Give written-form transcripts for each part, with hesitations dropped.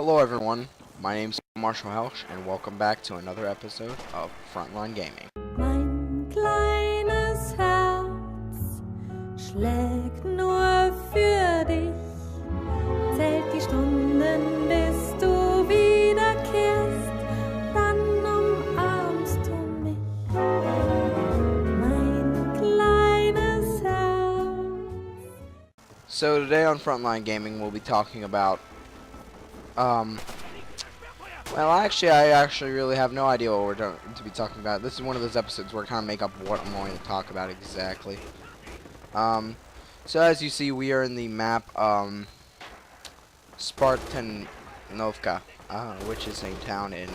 Hello everyone, my name's Marshall Helsch and welcome back to another episode of Frontline Gaming. Mein kleines Herz schlägt nur für dich, zählt die Stunden, bis du wiederkehrst, dann umarmst du mich, mein kleines Herz. So today on Frontline Gaming we'll be talking about well, I actually really have no idea what we're going to be talking about. This is one of those episodes where I kind of make up what I'm going to talk about exactly. So as you see, we are in the map, Spartanovka, which is a town in,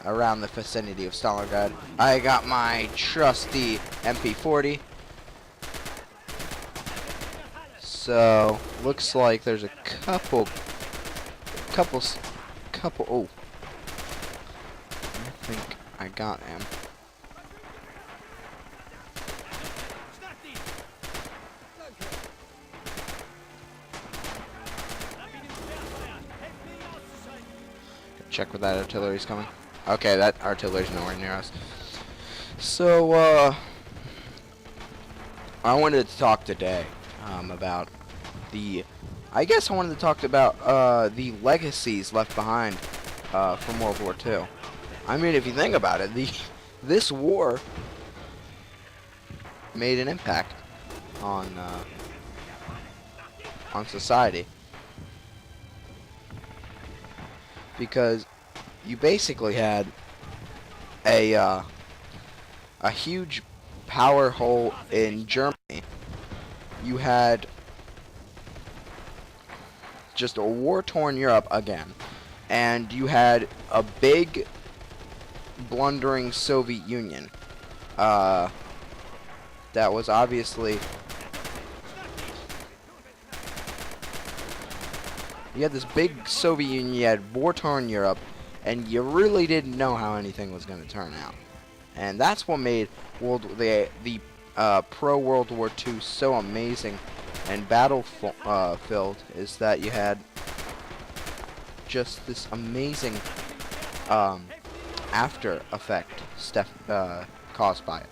around the vicinity of Stalingrad. I got my trusty MP40. So, looks like there's a couple, oh. I think I got him. Check where that artillery's coming. Okay, that artillery's nowhere near us. So, I wanted to talk today, about I guess I wanted to talk about, the legacies left behind, from World War II. I mean, if you think about it, this war made an impact on society, because you basically had a huge power hole in Germany. You had just a war-torn Europe again, and you had a big blundering Soviet Union that was obviously, you had this big Soviet Union, you had war-torn Europe, and you really didn't know how anything was going to turn out. And that's what made the pro-World War II so amazing and battle-filled, is that you had just this amazing after effect caused by it.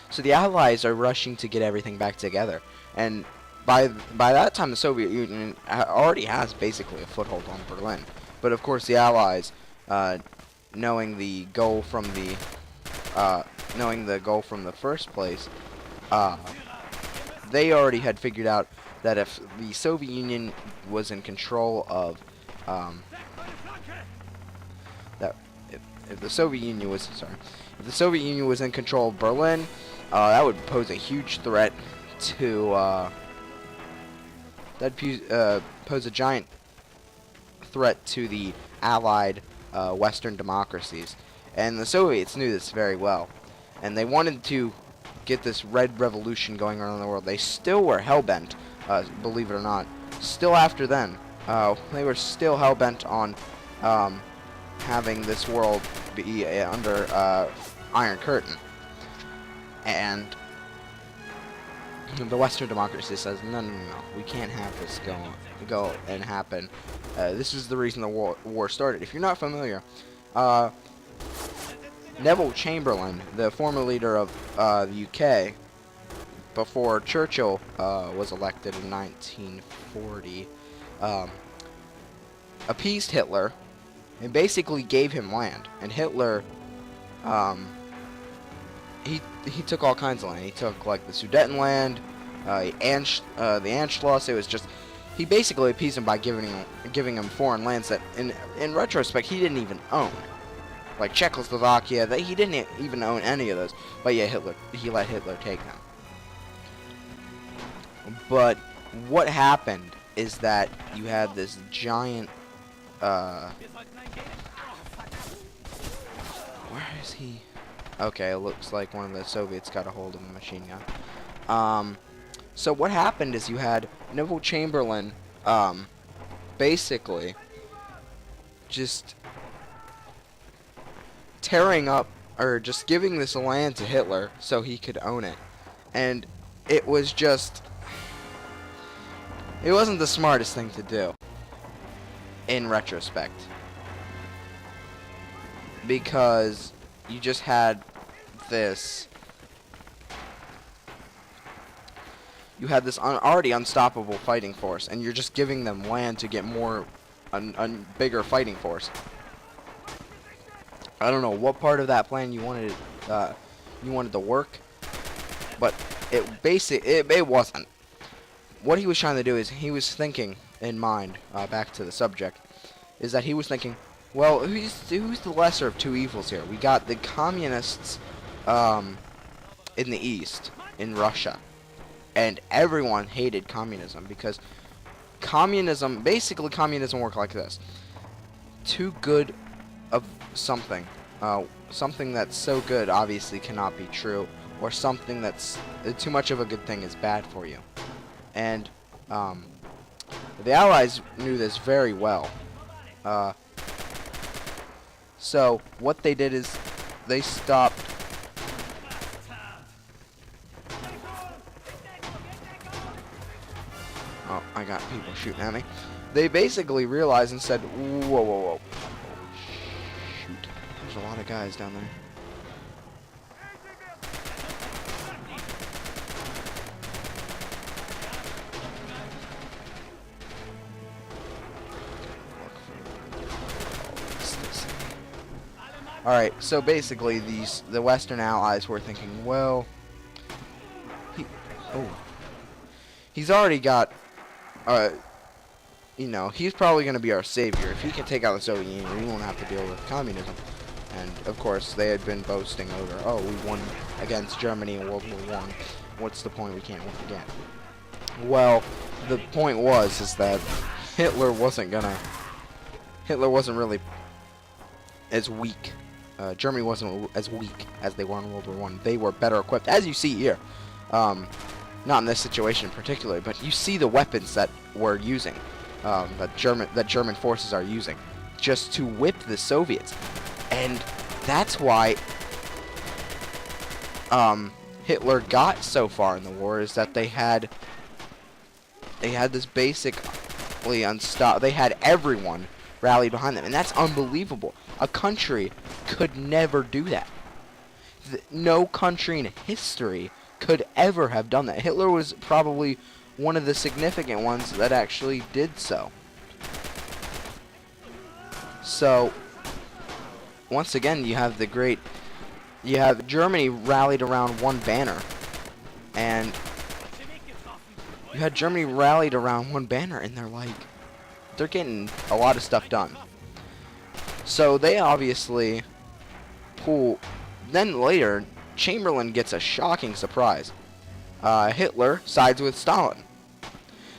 So the Allies are rushing to get everything back together, and by that time the Soviet Union already has basically a foothold on Berlin. But of course the Allies, knowing the goal from the first place, they already had figured out that if the Soviet Union was in control of if the Soviet Union was in control of Berlin, that would pose a huge threat to pose a giant threat to the Allied Western democracies, and the Soviets knew this very well, and they wanted to get this red revolution going around the world. They still were hell-bent, believe it or not. Still after then, they were still hell-bent on having this world be under Iron Curtain. And the Western democracy says, no, we can't have this go and happen. This is the reason the war started. If you're not familiar, Neville Chamberlain, the former leader of the UK, before Churchill was elected in 1940, appeased Hitler and basically gave him land. And Hitler, he took all kinds of land. He took like the Sudetenland, the Anschluss. It was just, he basically appeased him by giving him foreign lands that in retrospect he didn't even own. Like Czechoslovakia, he didn't even own any of those. But yeah, he let Hitler take them. But what happened is that you had this giant, where is he? Okay, it looks like one of the Soviets got a hold of a machine gun. So what happened is you had Neville Chamberlain, basically, just tearing up, or just giving this land to Hitler so he could own it. And it was just, it wasn't the smartest thing to do. in retrospect, because you just had this. You had this already unstoppable fighting force, and you're just giving them land to get more, bigger fighting force. I don't know what part of that plan you wanted to work, but it wasn't. What he was trying to do is he was thinking in mind, back to the subject, is that he was thinking, well, who's the lesser of two evils here? We got the communists in the East, in Russia. And everyone hated communism because basically communism worked like this. Too good of something, something that's so good obviously cannot be true, or something that's too much of a good thing is bad for you. And the Allies knew this very well. So what they did is they stopped. Oh, I got people shooting at me. They basically realized and said, whoa, whoa, whoa. Shoot. There's a lot of guys down there. Alright, so basically the Western Allies were thinking, well, he's already got, you know, he's probably going to be our savior. If he can take out the Soviet Union, we won't have to deal with communism. And, of course, they had been boasting over, oh, we won against Germany in World War I. What's the point? We can't win again. Well, the point is that Hitler wasn't really as weak. Germany wasn't as weak as they were in World War I. They were better equipped, as you see here. Not in this situation in particular, but you see the weapons that we're using, that German forces are using, just to whip the Soviets, and that's why Hitler got so far in the war, is that they had this basically they had everyone rallied behind them, and that's unbelievable. A country could never do that. No country in history could ever have done that. Hitler was probably one of the significant ones that actually did so. So, once again, you have Germany rallied around one banner, and they're getting a lot of stuff done. So they obviously then later, Chamberlain gets a shocking surprise. Hitler sides with Stalin.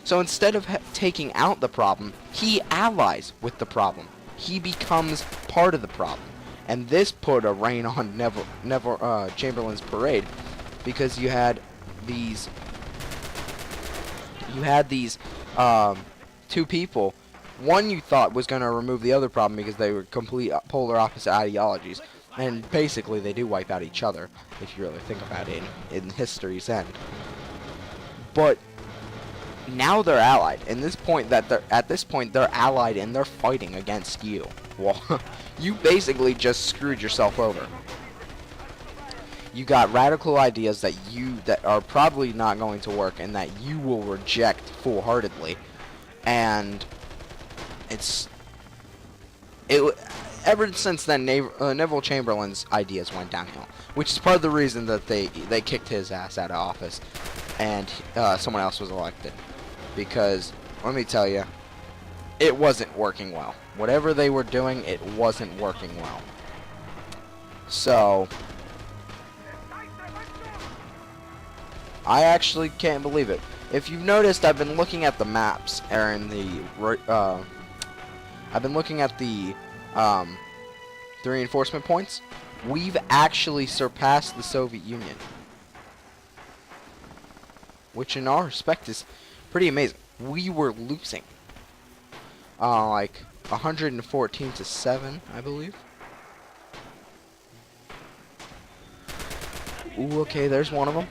So instead of taking out the problem, he allies with the problem. He becomes part of the problem. And this put a rein on Chamberlain's parade, because you had these two people. One you thought was going to remove the other problem because they were complete polar opposite ideologies. And basically they do wipe out each other, if you really think about it, in history's end. But now they're allied. At this point they're allied and they're fighting against you. Well, you basically just screwed yourself over. You got radical ideas that are probably not going to work and that you will reject full-heartedly. And ever since then, Neville Chamberlain's ideas went downhill, which is part of the reason that they kicked his ass out of office, and someone else was elected. Because, let me tell you, it wasn't working well. Whatever they were doing, it wasn't working well. So, I actually can't believe it. If you've noticed, I've been looking at the maps, I've been looking at the reinforcement points. We've actually surpassed the Soviet Union, which in our respect is pretty amazing. We were losing, like 114-7, I believe. Ooh, okay, there's one of them.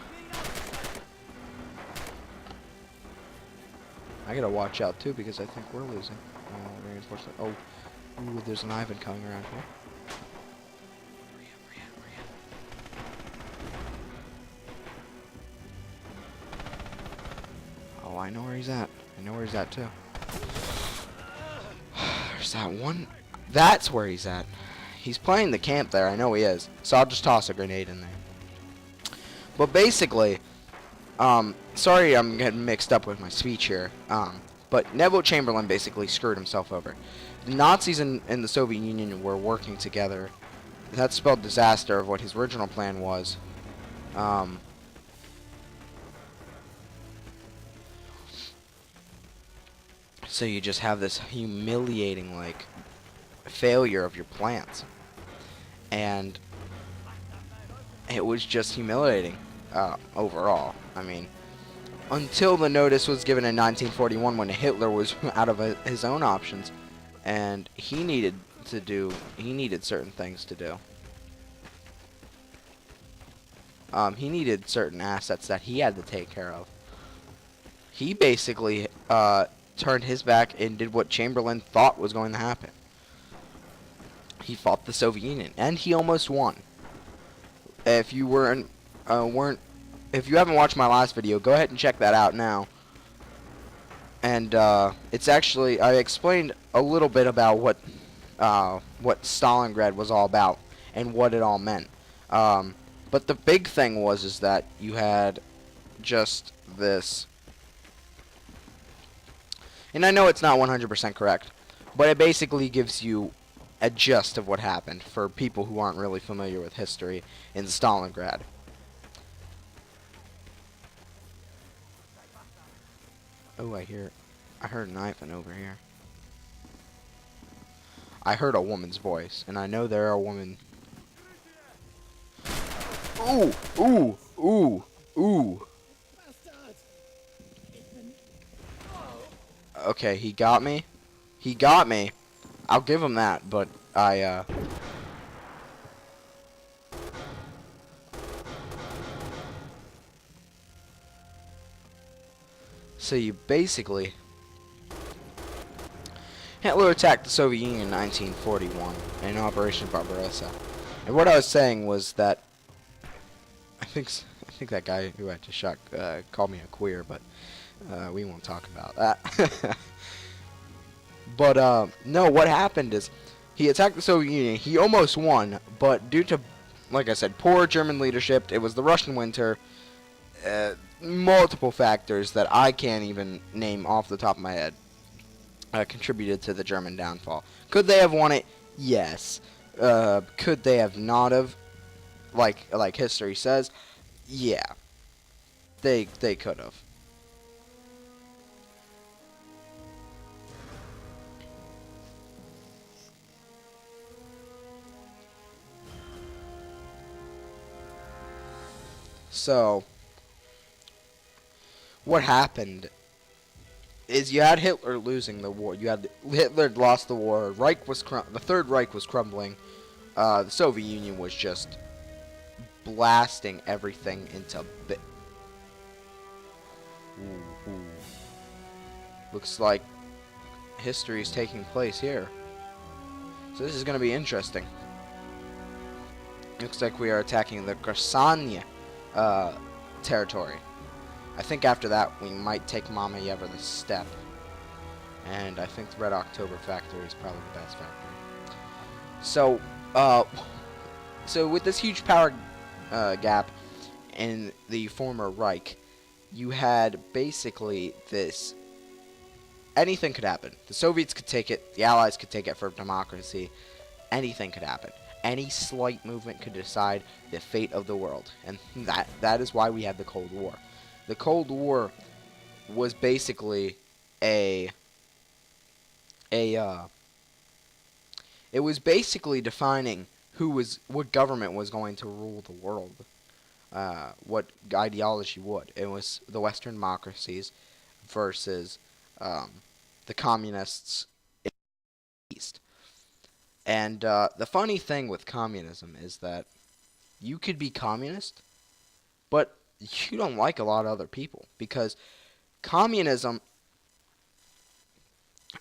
I gotta watch out too, because I think we're losing. Reinforcement. Oh, ooh, there's an Ivan coming around here. Oh, I know where he's at. I know where he's at too. There's that one. That's where he's at. He's playing the camp there. I know he is. So I'll just toss a grenade in there. But basically, sorry I'm getting mixed up with my speech here. But Neville Chamberlain basically screwed himself over. The Nazis and the Soviet Union were working together. That spelled disaster of what his original plan was. So you just have this humiliating, like, failure of your plans. And it was just humiliating, overall. I mean, until the notice was given in 1941 when Hitler was out of his own options. And he needed certain things to do. He needed certain assets that he had to take care of. He basically, turned his back and did what Chamberlain thought was going to happen. He fought the Soviet Union, and he almost won. If you if you haven't watched my last video, go ahead and check that out now. And it's actually, I explained a little bit about what Stalingrad was all about and what it all meant. But the big thing is that you had just this. And I know it's not 100% correct, but it basically gives you a gist of what happened for people who aren't really familiar with history in Stalingrad. Oh, I heard an Ivan over here. I heard a woman's voice, and I know there are women. Ooh, ooh, ooh, ooh. Okay, he got me. He got me. I'll give him that, but So you basically... Hitler attacked the Soviet Union in 1941 in Operation Barbarossa. And what I was saying was that... I think that guy who I just shot called me a queer, but we won't talk about that. But, no, what happened is he attacked the Soviet Union. He almost won, but due to, like I said, poor German leadership, it was the Russian winter, multiple factors that I can't even name off the top of my head contributed to the German downfall. Could they have won it? Yes. Could they have not have? Like history says, yeah. They could have. So, what happened is you had Hitler losing the war. Hitler lost the war. The Third Reich was crumbling. The Soviet Union was just blasting everything into bit. Ooh. Looks like history is taking place here. So this is going to be interesting. Looks like we are attacking the Kherson territory. I think after that we might take Mama Yevor the Steppe. And I think the Red October factory is probably the best factory. So, so with this huge power gap in the former Reich, you had basically this... Anything could happen. The Soviets could take it, the Allies could take it for democracy. Anything could happen. Any slight movement could decide the fate of the world. And that is why we had the Cold War. The Cold War was basically it was basically defining what government was going to rule the world. What ideology would. It was the Western democracies versus the communists in the East. And the funny thing with communism is that you could be communist, but you don't like a lot of other people. Because communism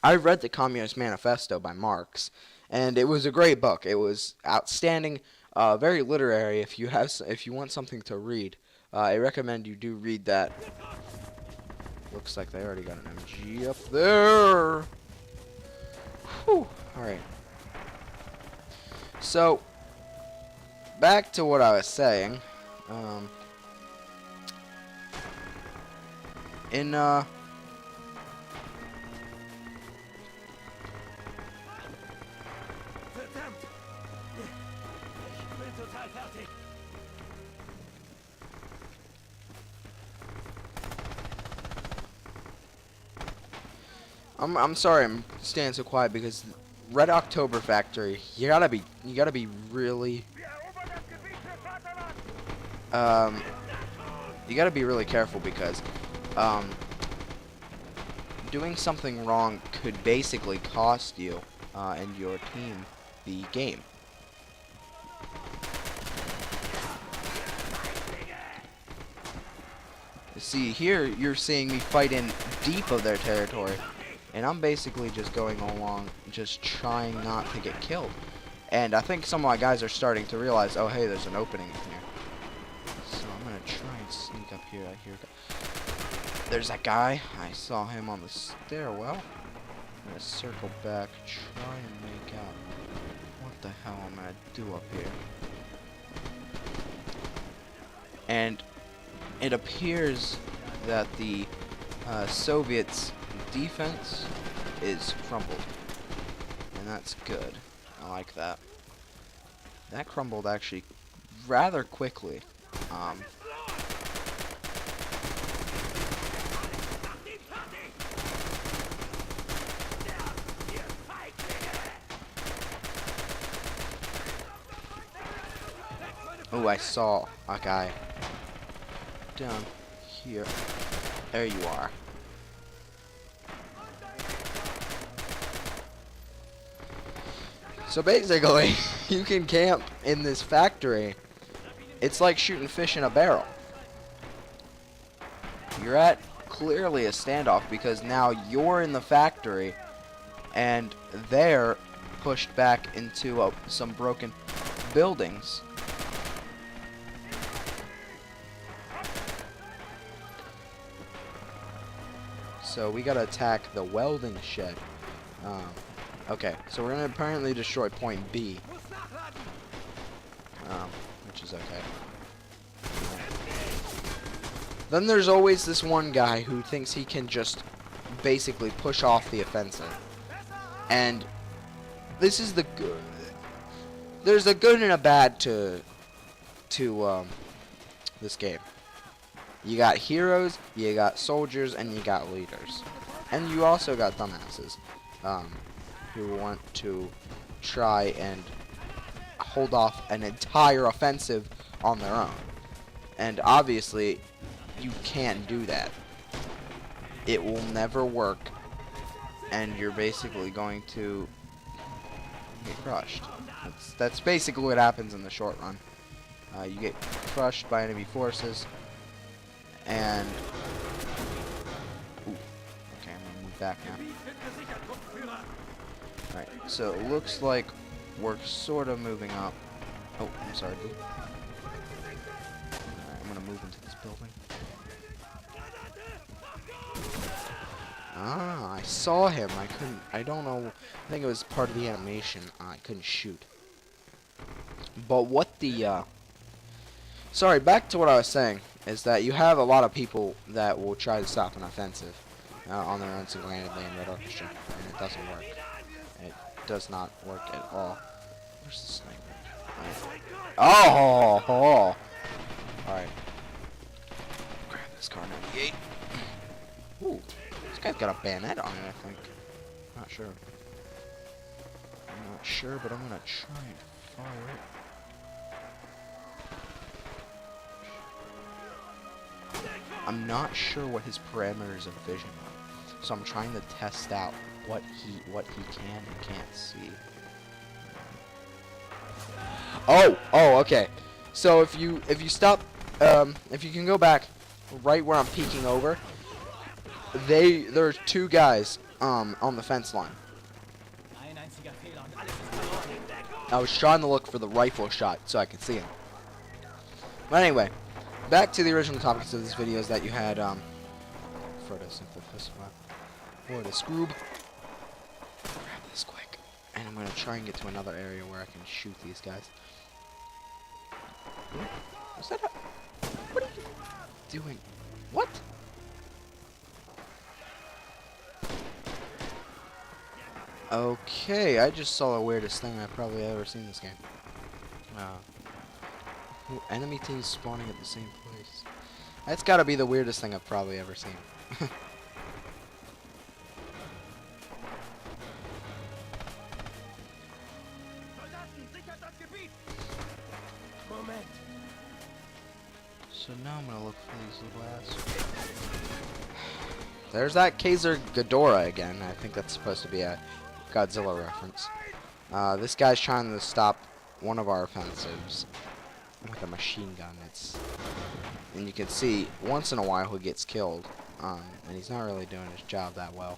I read the Communist Manifesto by Marx, and it was a great book. It was outstanding, very literary. If you want something to read, I recommend you do read that. Looks like they already got an MG up there. Whew. All right. So back to what I was saying. In I'm sorry I'm staying so quiet because Red October Factory, you gotta be really you gotta be really careful because doing something wrong could basically cost you and your team the game. See, here you're seeing me fight in deep of their territory, and I'm basically just going along, just trying not to get killed. And I think some of my guys are starting to realize, oh hey, there's an opening here. So I'm gonna try and sneak up here. There's that guy. I saw him on the stairwell. I'm gonna circle back, try and make out what the hell I'm gonna do up here. And it appears that the Soviets' defense is crumbled, and that's good. I like that. That crumbled actually rather quickly. Oh, I saw a guy down here. There you are. So basically, you can camp in this factory. It's like shooting fish in a barrel. You're at clearly a standoff because now you're in the factory and they're pushed back into some broken buildings. So we gotta attack the welding shed. Okay, so we're gonna apparently destroy point B, which is okay. Then there's always this one guy who thinks he can just basically push off the offensive, and this is the good. There's a good and a bad to this game. You got heroes, you got soldiers, and you got leaders. And you also got dumbasses who want to try and hold off an entire offensive on their own. And obviously, you can't do that. It will never work, and you're basically going to get crushed. That's basically what happens in the short run. You get crushed by enemy forces. And ooh, okay, I'm gonna move back now. Alright, so it looks like we're sort of moving up. Oh, I'm sorry, dude. Alright, I'm gonna move into this building. Ah, I saw him. I don't know. I think it was part of the animation. I couldn't shoot. But what the, sorry, back to what I was saying. Is that you have a lot of people that will try to stop an offensive on their own single-handedly in Red Orchestra, and it doesn't work. It does not work at all. Where's the sniper? Oh! Alright. Grab this car 98. Ooh, this guy's got a bayonet on it, I think. Not sure. I'm not sure, but I'm gonna try and fire it. I'm not sure what his parameters of vision are, so I'm trying to test out what he can and can't see. Oh, okay. So if you stop, if you can go back right where I'm peeking over, there's two guys on the fence line. I was trying to look for the rifle shot so I could see him. But anyway, back to the original topics of this video is that you had for the simple pistol or the scroob. Grab this quick, and I'm gonna try and get to another area where I can shoot these guys. Was that what are you doing? What? Okay, I just saw the weirdest thing I've probably ever seen in this game. Enemy teams spawning at the same place. That's gotta be the weirdest thing I've probably ever seen. So now I'm gonna look for these little ass. There's that Kaiser Ghidorah again. I think that's supposed to be a Godzilla reference. This guy's trying to stop one of our offensives with a machine gun. And you can see once in a while he gets killed, and he's not really doing his job that well.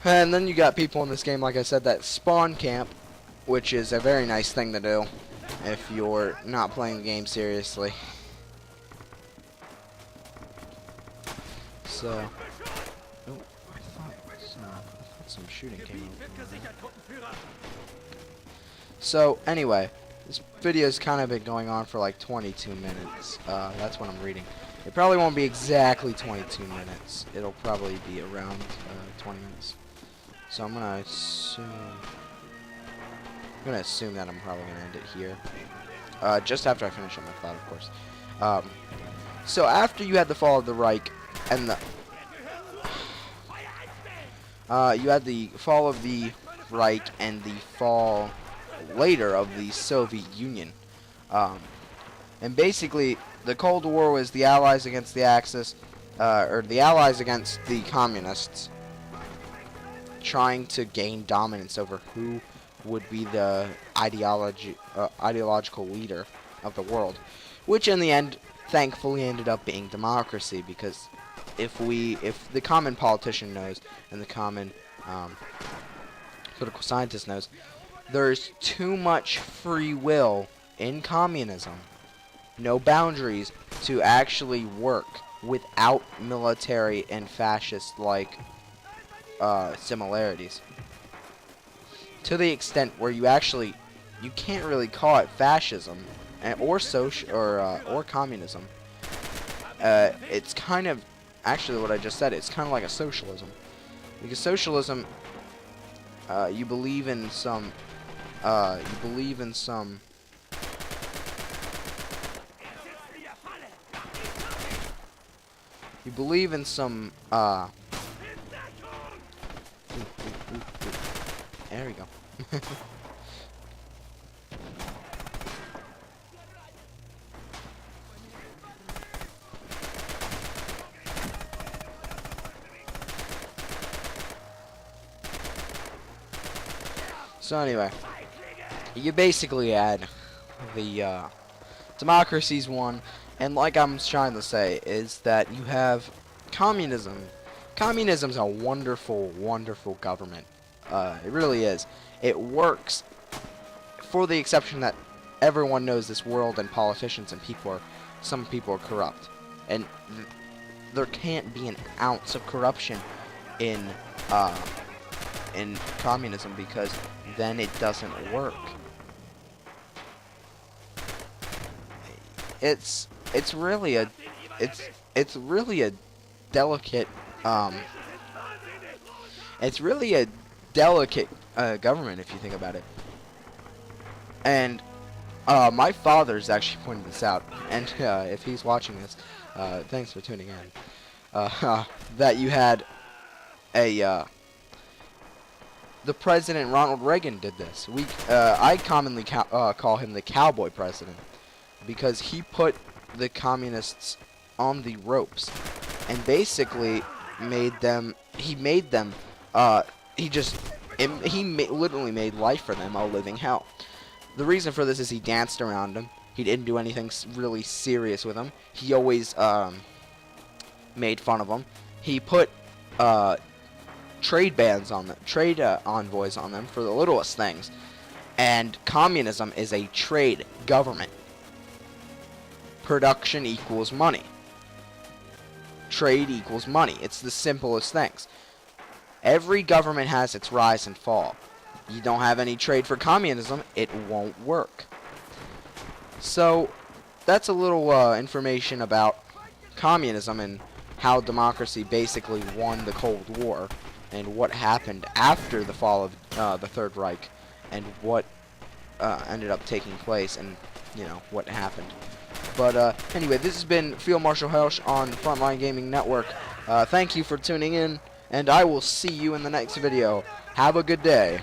And then you got people in this game, like I said, that spawn camp, which is a very nice thing to do if you're not playing the game seriously. So, oh, I thought some shooting came over. So, anyway, this video's kind of been going on for like 22 minutes. That's what I'm reading. It probably won't be exactly 22 minutes. It'll probably be around 20 minutes. So I'm gonna assume that I'm probably gonna end it here. Just after I finish up my thought, of course. So after you had the fall of the Reich and the you had the fall of the Reich and the fall later of the Soviet Union, and basically the Cold War was the Allies against the Axis, or the Allies against the Communists, trying to gain dominance over who would be the ideological leader of the world, which in the end thankfully ended up being democracy, because if the common politician knows and the common political scientist knows, there's too much free will in communism, no boundaries, to actually work without military and fascist like similarities. To the extent where you can't really call it fascism or communism. It's kind of actually what I just said. It's kind of like a socialism, because socialism, you believe in some there we go. So anyway, you basically add the democracies one, and like I'm trying to say is that you have communism. Communism's a wonderful, wonderful government. It really is. It works, for the exception that everyone knows this world and politicians and some people are corrupt, and there can't be an ounce of corruption in communism, because then it doesn't work. It's really a delicate government if you think about it. And my father's actually pointed this out, and if he's watching this, thanks for tuning in. That you had the President Ronald Reagan did this. I commonly call him the cowboy president, because he put the communists on the ropes and basically literally made life for them a living hell. The reason for this is he danced around them, He didn't do anything really serious with them. He always made fun of them. He put trade bans on them, trade envoys on them for the littlest things. And communism is a trade government. Production equals money. Trade equals money. It's the simplest things. Every government has its rise and fall. You don't have any trade for communism, it won't work. So, that's a little information about communism and how democracy basically won the Cold War, and what happened after the fall of the Third Reich, and what ended up taking place, and what happened. But anyway, this has been Field Marshal Helsh on Frontline Gaming Network. Thank you for tuning in, and I will see you in the next video. Have a good day.